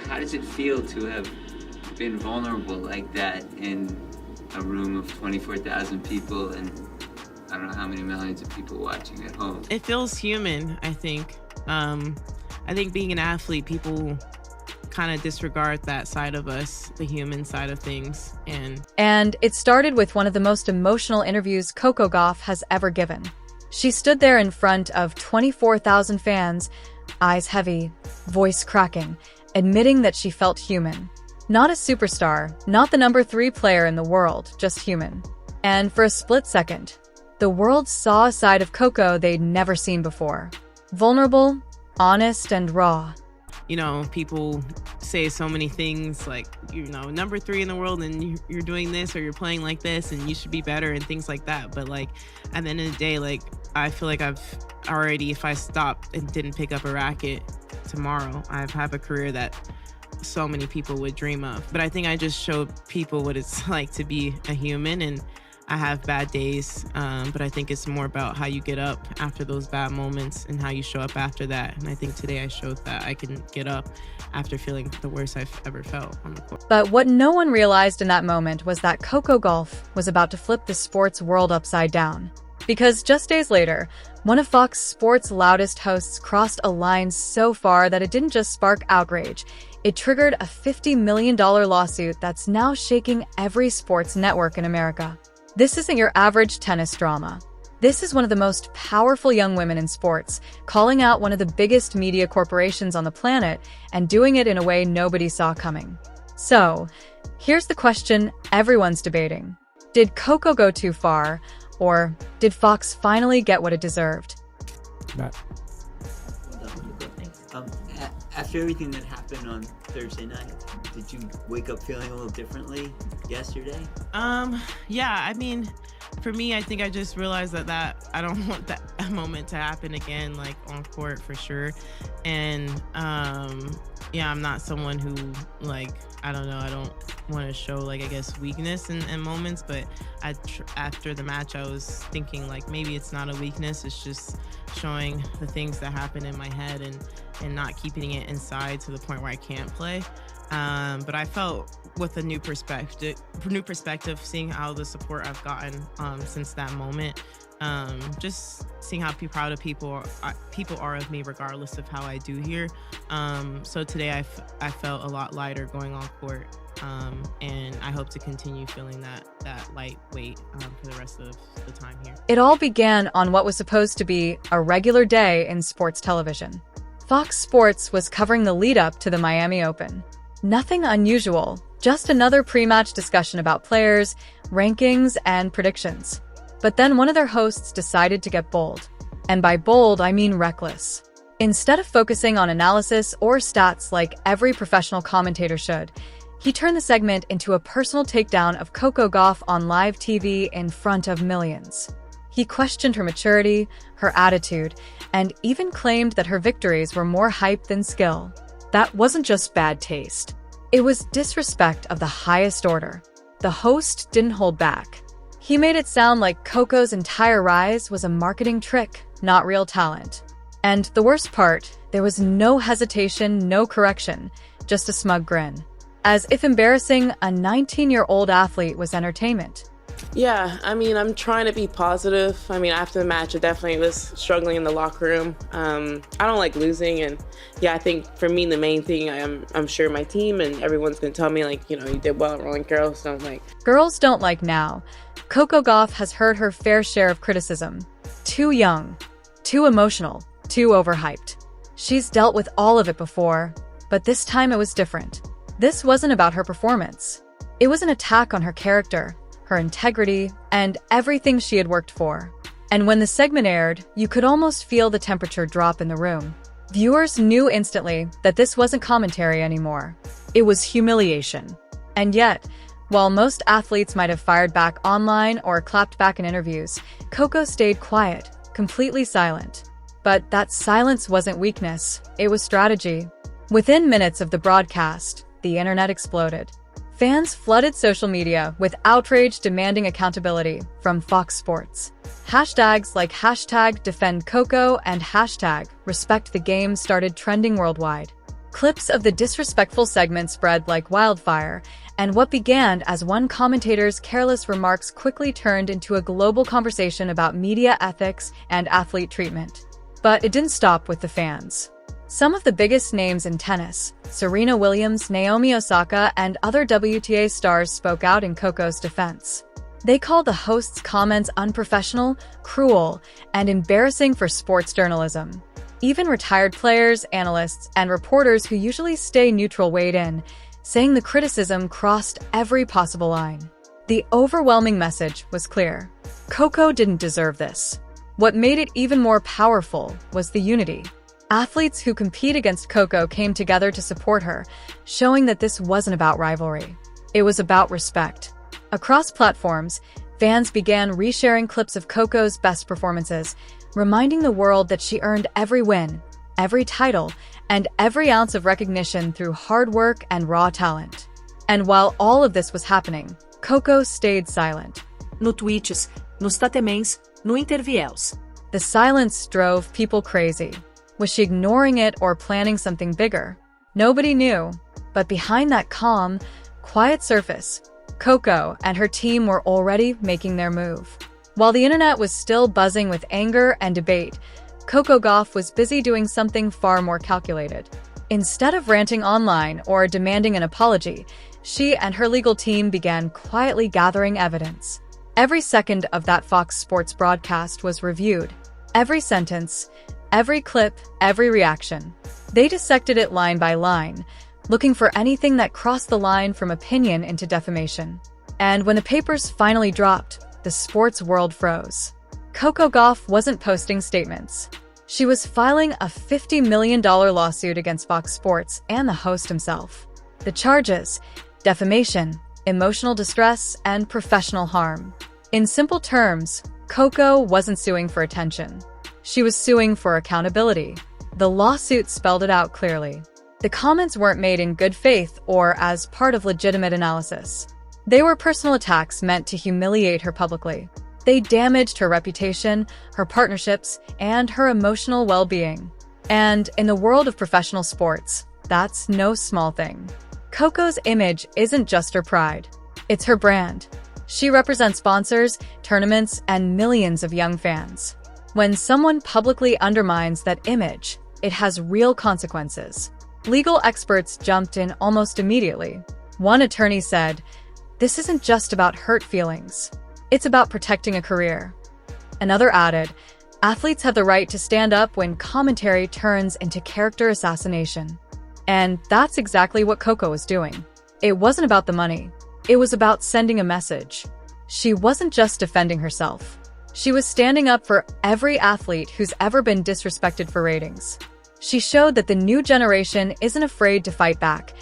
How does it feel to have been vulnerable like that in a room of 24,000 people and I don't know how many millions of people watching at home? It feels human, I think. I think being an athlete, people kind of disregard that side of us, the human side of things. And it started with one of the most emotional interviews Coco Gauff has ever given. She stood there in front of 24,000 fans, eyes heavy, voice cracking, admitting that she felt human. Not a superstar, not the number 3 player in the world, just human. And for a split second, the world saw a side of Coco they'd never seen before. Vulnerable, honest, and raw. You know, people say so many things like, you know, number 3 in the world and you're doing this or you're playing like this and you should be better and things like that. But like at the end of the day, like I feel like I've already, if I stopped and didn't pick up a racket tomorrow, I've have a career that so many people would dream of. But I think I just showed people what it's like to be a human, and I have bad days, but I think it's more about how you get up after those bad moments and how you show up after that. And I think today I showed that I can get up after feeling the worst I've ever felt on the court. But what no one realized in that moment was that Coco Gauff was about to flip the sports world upside down. Because just days later, one of Fox Sports' loudest hosts crossed a line so far that it didn't just spark outrage. It triggered a $50 million lawsuit that's now shaking every sports network in America. This isn't your average tennis drama. This is one of the most powerful young women in sports, calling out one of the biggest media corporations on the planet and doing it in a way nobody saw coming. So, here's the question everyone's debating. Did Coco go too far, or did Fox finally get what it deserved? Matt. After everything that happened on Thursday night, did you wake up feeling a little differently yesterday? Yeah, I mean, for me, I think I just realized that I don't want that moment to happen again, like on court for sure. And yeah, I'm not someone who, like, I don't know, I don't want to show, like, I guess, weakness in moments, but after the match, I was thinking, like, maybe it's not a weakness, it's just showing the things that happen in my head and not keeping it inside to the point where I can't play. But I felt with a new perspective, seeing how the support I've gotten since that moment, just seeing how proud of people are of me regardless of how I do here. So today I felt a lot lighter going on court, and I hope to continue feeling that lightweight for the rest of the time here. It all began on what was supposed to be a regular day in sports television. Fox Sports was covering the lead-up to the Miami Open. Nothing unusual, just another pre-match discussion about players, rankings, and predictions. But then one of their hosts decided to get bold. And by bold, I mean reckless. Instead of focusing on analysis or stats like every professional commentator should, he turned the segment into a personal takedown of Coco Gauff on live TV in front of millions. He questioned her maturity, her attitude, and even claimed that her victories were more hype than skill. That wasn't just bad taste. It was disrespect of the highest order. The host didn't hold back. He made it sound like Coco's entire rise was a marketing trick, not real talent. And the worst part, there was no hesitation, no correction, just a smug grin. As if embarrassing a 19-year-old athlete was entertainment. Yeah, I mean, I'm trying to be positive. I mean, after the match, I definitely was struggling in the locker room. I don't like losing, and yeah, I think for me, the main thing, I'm sure my team and everyone's gonna tell me, like, you know, you did well at Rolling Girls, don't like. Girls don't like now. Coco Gauff has heard her fair share of criticism. Too young, too emotional, too overhyped. She's dealt with all of it before, but this time it was different. This wasn't about her performance. It was an attack on her character, her integrity, and everything she had worked for. And when the segment aired, you could almost feel the temperature drop in the room. Viewers knew instantly that this wasn't commentary anymore. It was humiliation. And yet, while most athletes might have fired back online or clapped back in interviews, Coco stayed quiet, completely silent. But that silence wasn't weakness, it was strategy. Within minutes of the broadcast, the internet exploded. Fans flooded social media with outrage demanding accountability from Fox Sports. Hashtags like #DefendCoco and #RespectTheGame started trending worldwide. Clips of the disrespectful segment spread like wildfire, and what began as one commentator's careless remarks quickly turned into a global conversation about media ethics and athlete treatment. But it didn't stop with the fans. Some of the biggest names in tennis, Serena Williams, Naomi Osaka, and other WTA stars spoke out in Coco's defense. They called the host's comments unprofessional, cruel, and embarrassing for sports journalism. Even retired players, analysts, and reporters who usually stay neutral weighed in, saying the criticism crossed every possible line. The overwhelming message was clear. Coco didn't deserve this. What made it even more powerful was the unity. Athletes who compete against Coco came together to support her, showing that this wasn't about rivalry. It was about respect. Across platforms, fans began resharing clips of Coco's best performances, reminding the world that she earned every win, every title, and every ounce of recognition through hard work and raw talent. And while all of this was happening, Coco stayed silent. No tweets, nos tatemens, no interviews. The silence drove people crazy. Was she ignoring it or planning something bigger? Nobody knew. But behind that calm, quiet surface, Coco and her team were already making their move. While the internet was still buzzing with anger and debate, Coco Gauff was busy doing something far more calculated. Instead of ranting online or demanding an apology, she and her legal team began quietly gathering evidence. Every second of that Fox Sports broadcast was reviewed. Every sentence, every clip, every reaction. They dissected it line by line, looking for anything that crossed the line from opinion into defamation. And when the papers finally dropped, the sports world froze. Coco Gauff wasn't posting statements. She was filing a $50 million lawsuit against Fox Sports and the host himself. The charges: defamation, emotional distress, and professional harm. In simple terms, Coco wasn't suing for attention. She was suing for accountability. The lawsuit spelled it out clearly. The comments weren't made in good faith or as part of legitimate analysis. They were personal attacks meant to humiliate her publicly. They damaged her reputation, her partnerships, and her emotional well-being. And in the world of professional sports, that's no small thing. Coco's image isn't just her pride. It's her brand. She represents sponsors, tournaments, and millions of young fans. When someone publicly undermines that image, it has real consequences. Legal experts jumped in almost immediately. One attorney said, "This isn't just about hurt feelings. It's about protecting a career." Another added, "Athletes have the right to stand up when commentary turns into character assassination." And that's exactly what Coco was doing. It wasn't about the money. It was about sending a message. She wasn't just defending herself. She was standing up for every athlete who's ever been disrespected for ratings. She showed that the new generation isn't afraid to fight back,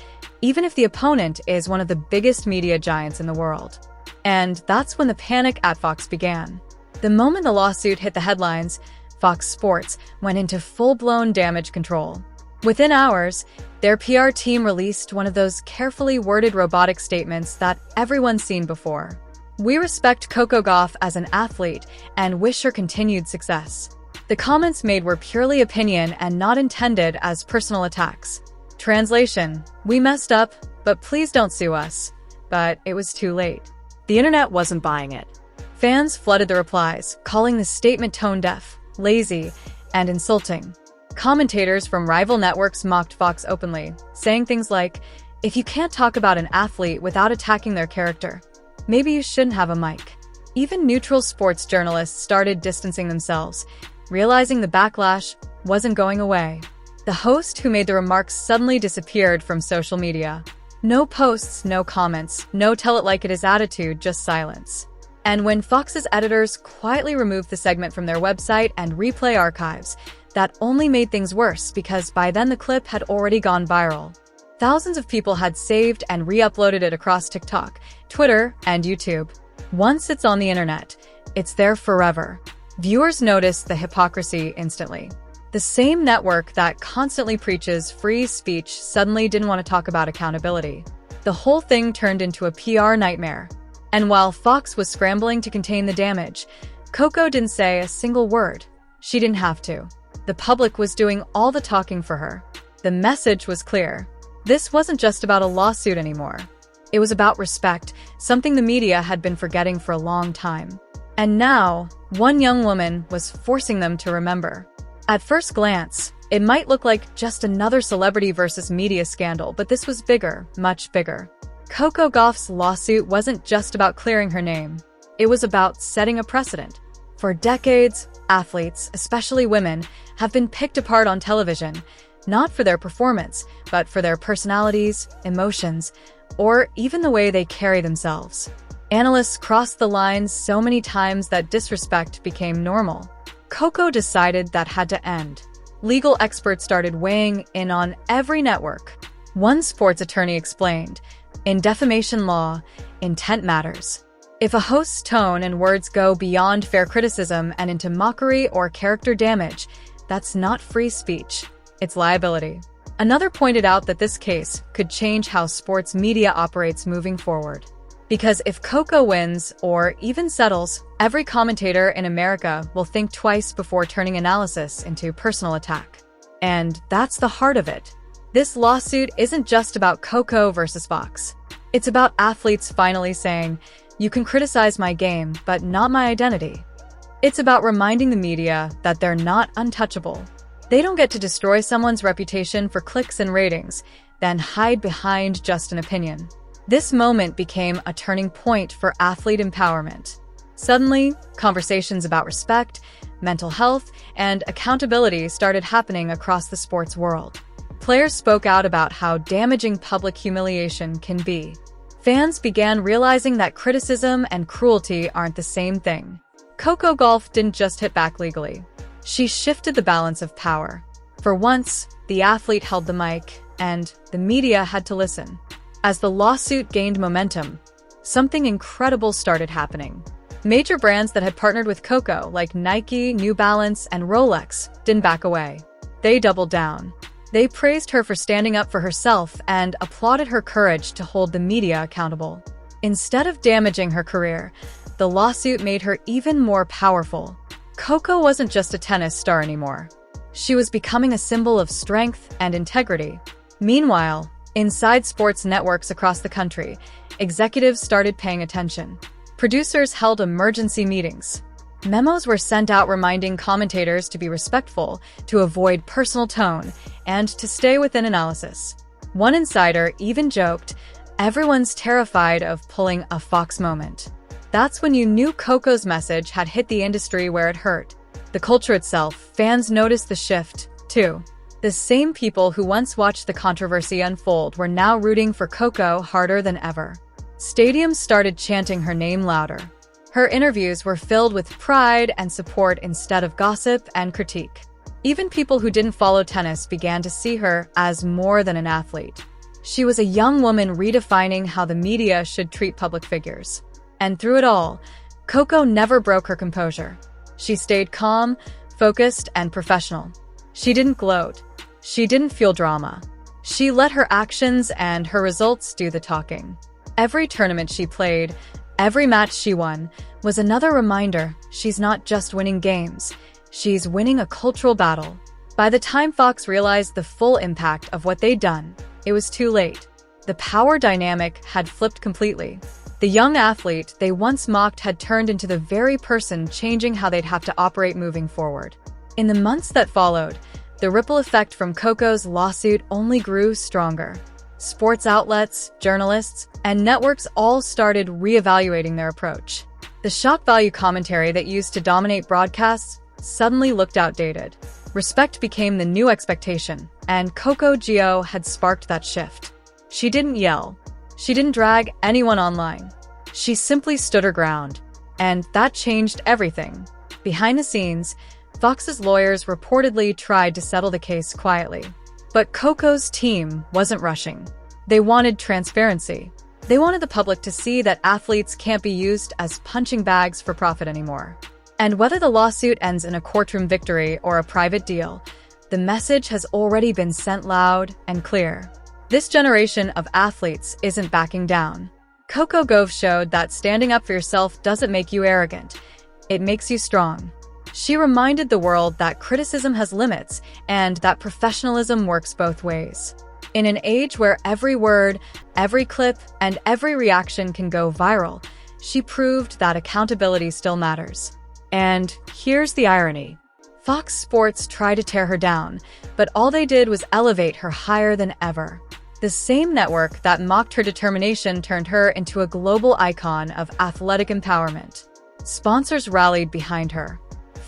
even if the opponent is one of the biggest media giants in the world. And that's when the panic at Fox began. The moment the lawsuit hit the headlines, Fox Sports went into full-blown damage control. Within hours, their PR team released one of those carefully worded robotic statements that everyone's seen before. "We respect Coco Gauff as an athlete and wish her continued success." The comments made were purely opinion and not intended as personal attacks. Translation: "We messed up, but please don't sue us." But it was too late. The internet wasn't buying it. Fans flooded the replies, calling the statement tone-deaf, lazy, and insulting. Commentators from rival networks mocked Fox openly, saying things like, "If you can't talk about an athlete without attacking their character, maybe you shouldn't have a mic." Even neutral sports journalists started distancing themselves, realizing the backlash wasn't going away. The host who made the remarks suddenly disappeared from social media. No posts, no comments, no tell-it-like-it-is attitude, just silence. And when Fox's editors quietly removed the segment from their website and replay archives, that only made things worse because by then the clip had already gone viral. Thousands of people had saved and re-uploaded it across TikTok, Twitter, and YouTube. Once it's on the internet, it's there forever. Viewers noticed the hypocrisy instantly. The same network that constantly preaches free speech suddenly didn't want to talk about accountability. The whole thing turned into a PR nightmare. And while Fox was scrambling to contain the damage, Coco didn't say a single word. She didn't have to. The public was doing all the talking for her. the message was clear. This wasn't just about a lawsuit anymore. It was about respect, something the media had been forgetting for a long time. And now, one young woman was forcing them to remember. At first glance, it might look like just another celebrity versus media scandal, but this was bigger, much bigger. Coco Gauff's lawsuit wasn't just about clearing her name. It was about setting a precedent. For decades, athletes, especially women, have been picked apart on television, not for their performance, but for their personalities, emotions, or even the way they carry themselves. Analysts crossed the lines so many times that disrespect became normal. Coco decided that had to end. Legal experts started weighing in on every network. One sports attorney explained, "In defamation law, intent matters. If a host's tone and words go beyond fair criticism and into mockery or character damage, that's not free speech. It's liability." Another pointed out that this case could change how sports media operates moving forward. Because if Coco wins or even settles, every commentator in America will think twice before turning analysis into personal attack. And that's the heart of it. This lawsuit isn't just about Coco versus Fox. It's about athletes finally saying, "You can criticize my game, but not my identity." It's about reminding the media that they're not untouchable. They don't get to destroy someone's reputation for clicks and ratings, then hide behind just an opinion. This moment became a turning point for athlete empowerment. Suddenly, conversations about respect, mental health, and accountability started happening across the sports world. Players spoke out about how damaging public humiliation can be. Fans began realizing that criticism and cruelty aren't the same thing. Coco Gauff didn't just hit back legally. She shifted the balance of power. For once, the athlete held the mic, and the media had to listen. As the lawsuit gained momentum, something incredible started happening. Major brands that had partnered with Coco, like Nike, New Balance, and Rolex, didn't back away. They doubled down. They praised her for standing up for herself and applauded her courage to hold the media accountable. Instead of damaging her career, the lawsuit made her even more powerful. Coco wasn't just a tennis star anymore. She was becoming a symbol of strength and integrity. Meanwhile, inside sports networks across the country, executives started paying attention. Producers held emergency meetings. Memos were sent out reminding commentators to be respectful, to avoid personal tone, and to stay within analysis. One insider even joked, "Everyone's terrified of pulling a Fox moment." That's when you knew Coco's message had hit the industry where it hurt. The culture itself, fans noticed the shift, too. The same people who once watched the controversy unfold were now rooting for Coco harder than ever. Stadiums started chanting her name louder. Her interviews were filled with pride and support instead of gossip and critique. Even people who didn't follow tennis began to see her as more than an athlete. She was a young woman redefining how the media should treat public figures. And through it all, Coco never broke her composure. She stayed calm, focused, and professional. She didn't gloat. She didn't fuel drama. She let her actions and her results do the talking. Every tournament she played, every match she won, was another reminder she's not just winning games, she's winning a cultural battle. By the time Fox realized the full impact of what they'd done, it was too late. The power dynamic had flipped completely. The young athlete they once mocked had turned into the very person changing how they'd have to operate moving forward. In the months that followed, the ripple effect from Coco's lawsuit only grew stronger. Sports outlets, journalists, and networks all started reevaluating their approach. The shock value commentary that used to dominate broadcasts suddenly looked outdated. Respect became the new expectation, and Coco Gauff had sparked that shift. She didn't yell. She didn't drag anyone online. She simply stood her ground. And that changed everything. Behind the scenes, Fox's lawyers reportedly tried to settle the case quietly. But Coco's team wasn't rushing. They wanted transparency. They wanted the public to see that athletes can't be used as punching bags for profit anymore. And whether the lawsuit ends in a courtroom victory or a private deal, the message has already been sent loud and clear. This generation of athletes isn't backing down. Coco Gauff showed that standing up for yourself doesn't make you arrogant. It makes you strong. She reminded the world that criticism has limits and that professionalism works both ways. In an age where every word, every clip, and every reaction can go viral, she proved that accountability still matters. And here's the irony. Fox Sports tried to tear her down, but all they did was elevate her higher than ever. The same network that mocked her determination turned her into a global icon of athletic empowerment. Sponsors rallied behind her.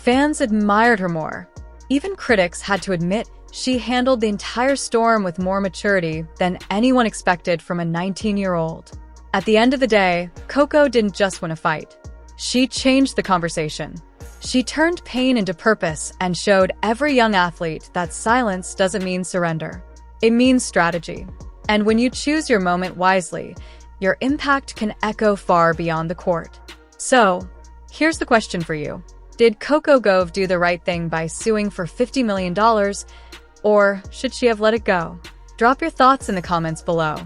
Fans admired her more. Even critics had to admit she handled the entire storm with more maturity than anyone expected from a 19-year-old. At the end of the day, Coco didn't just win a fight. She changed the conversation. She turned pain into purpose and showed every young athlete that silence doesn't mean surrender. It means strategy. And when you choose your moment wisely, your impact can echo far beyond the court. So, here's the question for you. Did Coco Gauff do the right thing by suing for $50 million, or should she have let it go? Drop your thoughts in the comments below.